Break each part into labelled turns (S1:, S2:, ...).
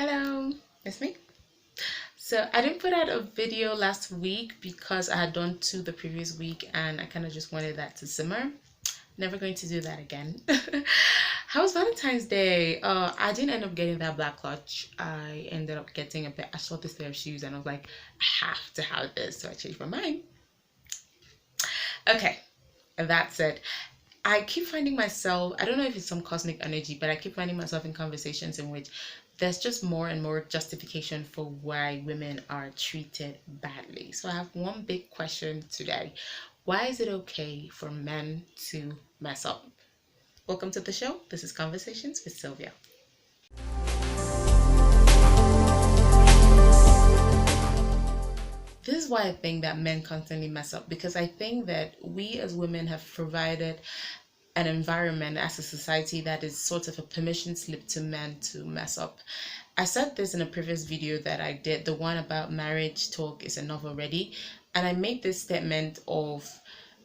S1: Hello, it's me. So I didn't put out a video last week because I had done two the previous week and I kind of just wanted that to simmer. Never going to do that again. How was Valentine's Day? I didn't end up getting that black clutch. I ended up getting a pair. I saw this pair of shoes and I was like, I have to have this. So I changed my mind. Okay, that said, I keep finding myself, I don't know if it's some cosmic energy, but I keep finding myself in conversations in which there's just more and more justification for why women are treated badly. So I have one big question today. Why is it okay for men to mess up? Welcome to the show. This is Conversations with Sylvia. This is why I think that men constantly mess up, because I think that we as women have provided an environment as a society that is sort of a permission slip to men to mess up. I said this in a previous video that I did, the one about marriage talk is enough already, and I made this statement of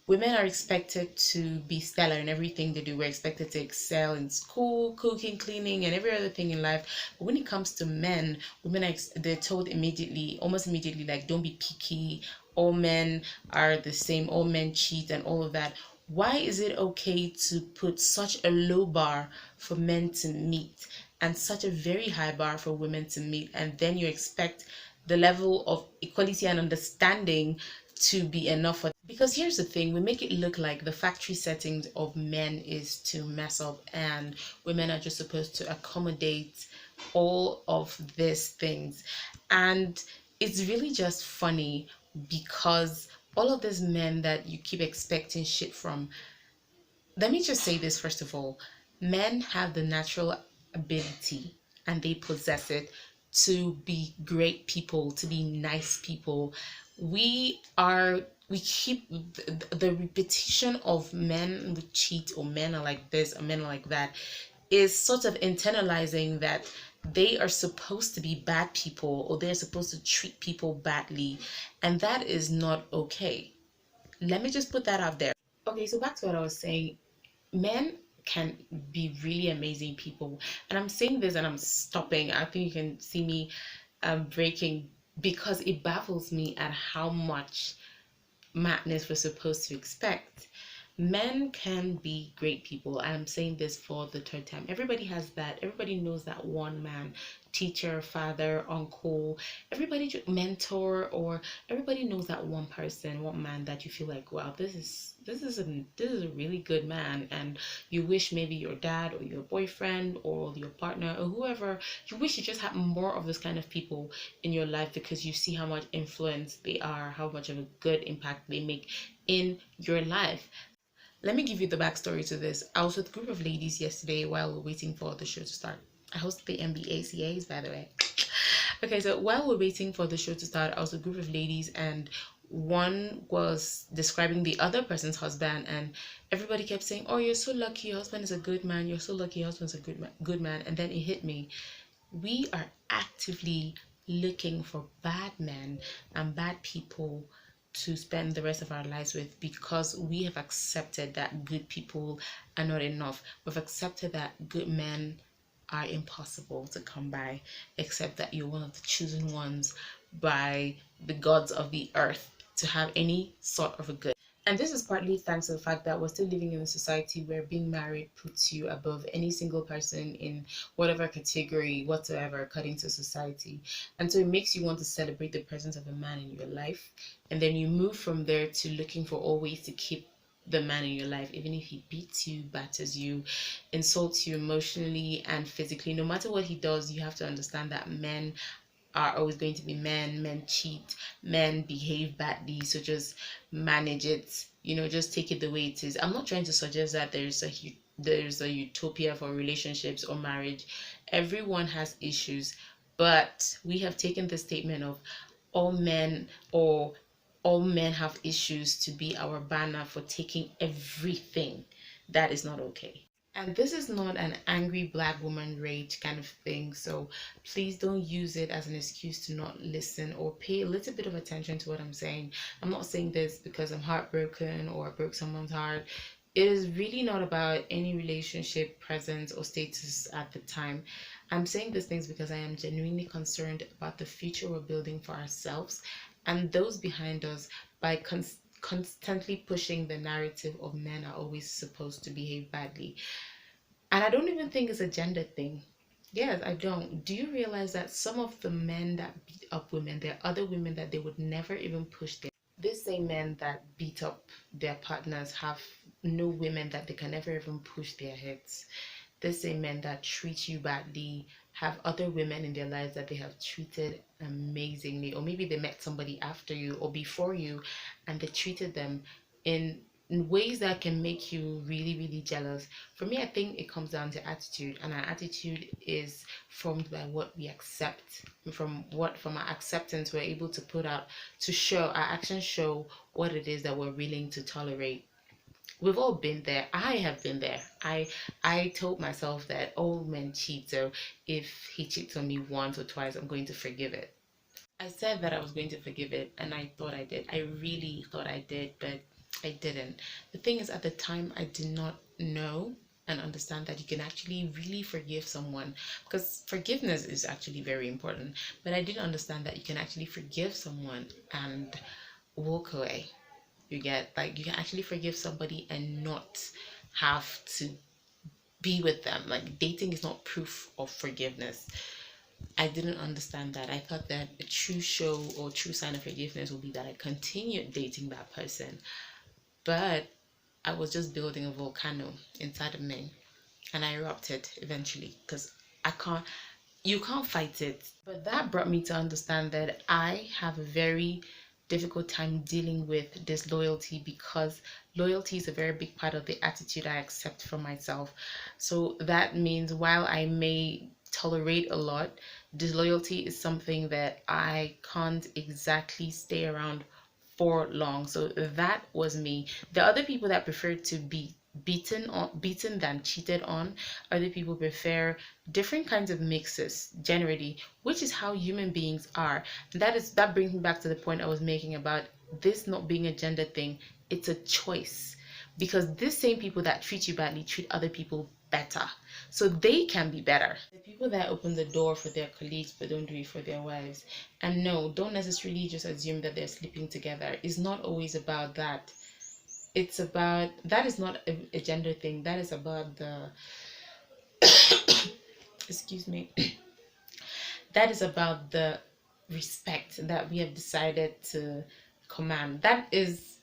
S1: women are expected to be stellar in everything they do. We're expected to excel in school, cooking, cleaning, and every other thing in life. But when it comes to men, women are they're told immediately, almost immediately, like, don't be picky. All men are the same. All men cheat and all of that. Why is it okay to put such a low bar for men to meet and such a very high bar for women to meet, and then you expect the level of equality and understanding to be enough for? Because here's the thing, we make it look like the factory settings of men is to mess up and women are just supposed to accommodate all of these things. And it's really just funny because all of these men that you keep expecting shit from, let me just say this first of all, men have the natural ability and they possess it to be great people, to be nice people. We keep the repetition of men would cheat, or men are like this, or men are like that, is sort of internalizing that they are supposed to be bad people or they're supposed to treat people badly, and that is not okay. Let me just put that out there. Okay, so back to what I was saying. Men can be really amazing people, and I'm saying this and I'm stopping. I think you can see me breaking, because it baffles me at how much madness we're supposed to expect. Men can be great people, and I'm saying this for the third time. Everybody has that. Everybody knows that one man, teacher, father, uncle, everybody, mentor, or everybody knows that one person, one man that you feel like, wow, this is a really good man, and you wish maybe your dad or your boyfriend or your partner or whoever, you wish you just had more of this kind of people in your life, because you see how much influence they are, how much of a good impact they make in your life. Let me give you the backstory to this. I was with a group of ladies yesterday while we were waiting for the show to start. I host the MBACAs, by the way. Okay, so while we're waiting for the show to start, I was with a group of ladies, and one was describing the other person's husband, and everybody kept saying, "Oh, you're so lucky, your husband is a good man. You're so lucky, your husband's a good man." And then it hit me. We are actively looking for bad men and bad people to spend the rest of our lives with, because we have accepted that good people are not enough. We've accepted that good men are impossible to come by, except that you're one of the chosen ones by the gods of the earth to have any sort of a good. And this is partly thanks to the fact that we're still living in a society where being married puts you above any single person in whatever category whatsoever according to society. And so it makes you want to celebrate the presence of a man in your life. And then you move from there to looking for all ways to keep the man in your life, even if he beats you, batters you, insults you emotionally and physically. No matter what he does, you have to understand that men are always going to be men. Men cheat, men behave badly, so just manage it, just take it the way it is. I'm not trying to suggest that there's a utopia for relationships or marriage. Everyone has issues, but we have taken the statement of all men, or all men have issues, to be our banner for taking everything. That is not okay. And this is not an angry black woman rage kind of thing. So please don't use it as an excuse to not listen or pay a little bit of attention to what I'm saying. I'm not saying this because I'm heartbroken or I broke someone's heart. It is really not about any relationship, presence, or status at the time. I'm saying these things because I am genuinely concerned about the future we're building for ourselves and those behind us by constantly pushing the narrative of men are always supposed to behave badly. And I don't even think it's a gender thing. Yes, I don't. Do you realize that some of the men that beat up women, there are other women that they would never even push their. These same men that beat up their partners have no women that they can never even push their heads. These same men that treat you badly have other women in their lives that they have treated amazingly. Or maybe they met somebody after you or before you and they treated them in ways that can make you really, really jealous. For me, I think it comes down to attitude, and our attitude is formed by what we accept. From our acceptance we're able to put out to show our actions show what it is that we're willing to tolerate. We've all been there. I have been there. I told myself that all men cheat, so if he cheats on me once or twice, I'm going to forgive it. I said that I was going to forgive it, and I thought I did. I really thought I did, but I didn't. The thing is, at the time, I did not know and understand that you can actually really forgive someone, because forgiveness is actually very important. But I didn't understand that you can actually forgive someone and walk away. You get, like, you can actually forgive somebody and not have to be with them. Like, dating is not proof of forgiveness. I didn't understand that. I thought that a true show or true sign of forgiveness would be that I continued dating that person. But I was just building a volcano inside of me, and I erupted eventually because I can't, you can't fight it. But that brought me to understand that I have a very difficult time dealing with disloyalty because loyalty is a very big part of the attitude I accept for myself. So that means while I may tolerate a lot, disloyalty is something that I can't exactly stay around for long. So that was me. The other people that prefer to be beaten than cheated on, other people prefer different kinds of mixes generally, which is how human beings are. That brings me back to the point I was making about this not being a gender thing. It's a choice, because these same people that treat you badly treat other people better, so they can be better. The people that open the door for their colleagues but don't do it for their wives, and no, don't necessarily just assume that they're sleeping together. It's not always about that. It's about, that is not a gender thing. That is about the excuse me, that is about the respect that we have decided to command. That is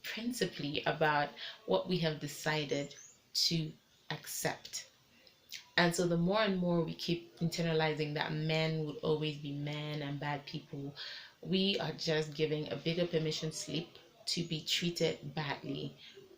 S1: principally about what we have decided to accept. And so the more and more we keep internalizing that men would always be men and bad people, we are just giving a bigger permission slip to be treated badly.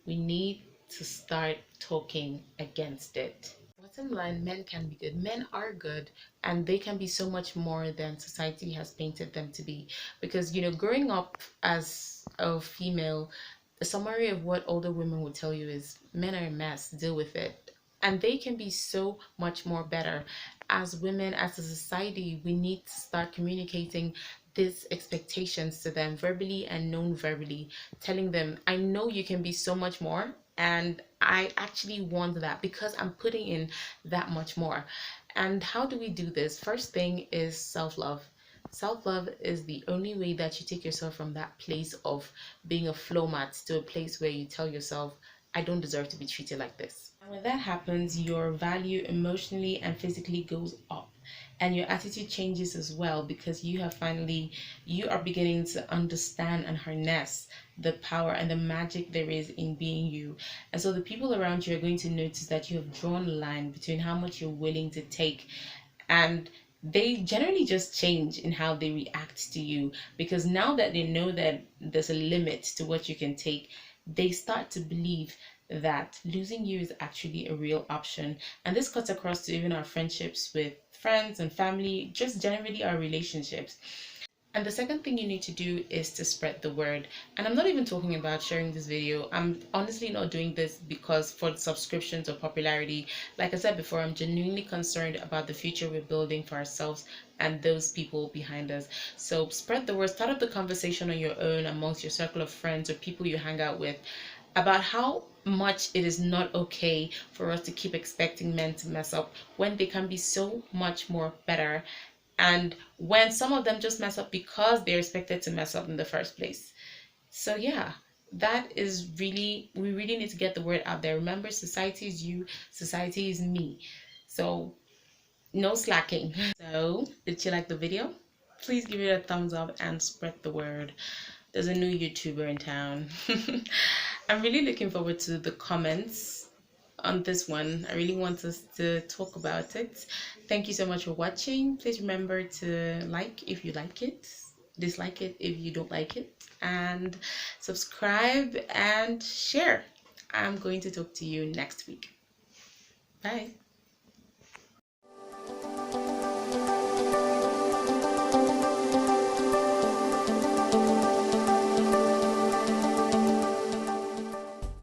S1: We need to start talking against it. Bottom line, men can be good. Men are good, and they can be so much more than society has painted them to be. Because, growing up as a female, the summary of what older women would tell you is men are a mess, deal with it. And they can be so much more better. As women, as a society, we need to start communicating these expectations to them verbally and non-verbally, telling them, I know you can be so much more, and I actually want that because I'm putting in that much more. And how do we do this? First thing is self-love. Self-love is the only way that you take yourself from that place of being a flow mat to a place where you tell yourself, I don't deserve to be treated like this. And when that happens, your value emotionally and physically goes up. And your attitude changes as well, because you are beginning to understand and harness the power and the magic there is in being you. And so the people around you are going to notice that you have drawn a line between how much you're willing to take, and they generally just change in how they react to you, because now that they know that there's a limit to what you can take, they start to believe that losing you is actually a real option. And this cuts across to even our friendships with friends and family, just generally our relationships. And the second thing you need to do is to spread the word. And I'm not even talking about sharing this video. I'm honestly not doing this because for subscriptions or popularity. Like I said before, I'm genuinely concerned about the future we're building for ourselves and those people behind us. So spread the word. Start up the conversation on your own amongst your circle of friends or people you hang out with about how much it is not okay for us to keep expecting men to mess up when they can be so much more better, and when some of them just mess up because they're expected to mess up in the first place. So yeah, that is really, we really need to get the word out there. Remember, society is you, society is me. So no slacking. So did you like the video? Please give it a thumbs up and spread the word. There's a new YouTuber in town. I'm really looking forward to the comments on this one. I really want us to talk about it. Thank you so much for watching. Please remember to like if you like it, dislike it if you don't like it, and subscribe and share. I'm going to talk to you next week. Bye.